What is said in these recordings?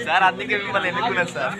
Sir అందుకే మిమ్మల్ని ఎన్నుకున్నారు సార్.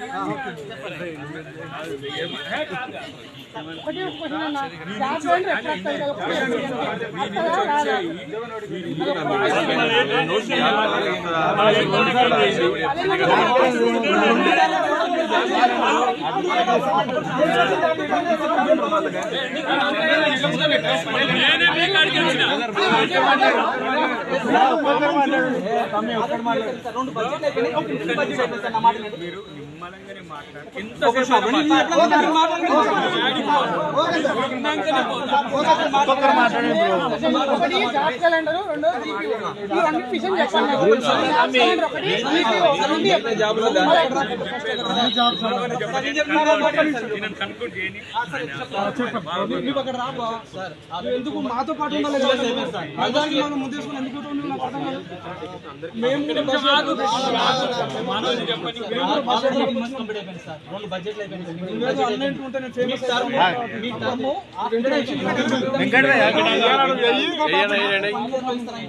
ఎందుకు మాతో పాటు ఉండాలి ముందేసుకుని ఎందుకు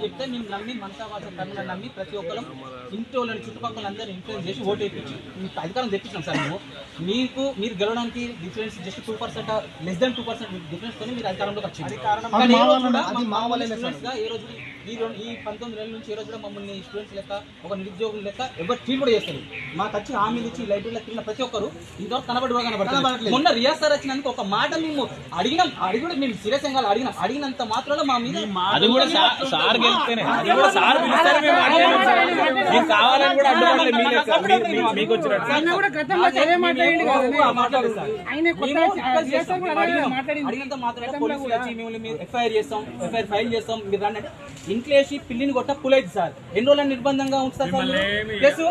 చెప్తే మేము నమ్మి మనసావాస కర్మలను నమ్మి ప్రతి ఒక్కరు ఇంటి వాళ్ళని చుట్టుపక్కల అందరూ ఇన్ఫ్లుయెన్స్ చేసి ఓటు వేయించి మీకు అధికారం తెప్పించాం సార్ మేము. మీరు గెలవడానికి difference just 2% less than 2% difference తోనే మీరు అధికారంలోకి వచ్చింది. ఏ రోజు ఈ 19 నెలల నుంచి ఏ రోజు కూడా మమ్మల్ని స్టూడెంట్స్ లెక్క ఒక నిరుద్యోగుల లెక్క ఎవరు ట్రీట్ కూడా చేస్తారు. మాకు వచ్చి హామీలు ఇచ్చి లైబ్రరీలో తిరిగిన ప్రతి ఒక్కరు ఇంతవరకు కనబడలేదు. మొన్న రియాజ్ సార్ వచ్చినందుకు ఒక మాట మేము అడిగినాం, అడిగి కూడా మేము సీరియస్ గా అడిగినంత మాత్రంలో మా మీద అడిగినంత మాత్రమే పోలీసులు వచ్చి మిమ్మల్ని ఎఫ్ఐఆర్ చేస్తాం, ఎఫ్ఐఆర్ ఫైల్ చేస్తాం, మీరు రండి అంటే ఇంట్లో వేసి పిల్లిని కొట్ట పులైదు సార్. ఎన్ని రోజులు నిర్బంధంగా ఉంచుతారు సార్? ప్లస్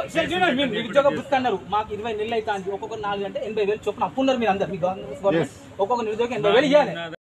నిరుద్యోగ బుక్ అన్నారు, మాకు 20 నెలలు అయితే ఒక్కొక్క 4 అంటే 80,000 చొప్పున అప్పున్నారు మీరు అందరు. మీ గవర్నమెంట్ ఒక్కొక్క నిరుద్యోగం 80,000 ఇవ్వాలి.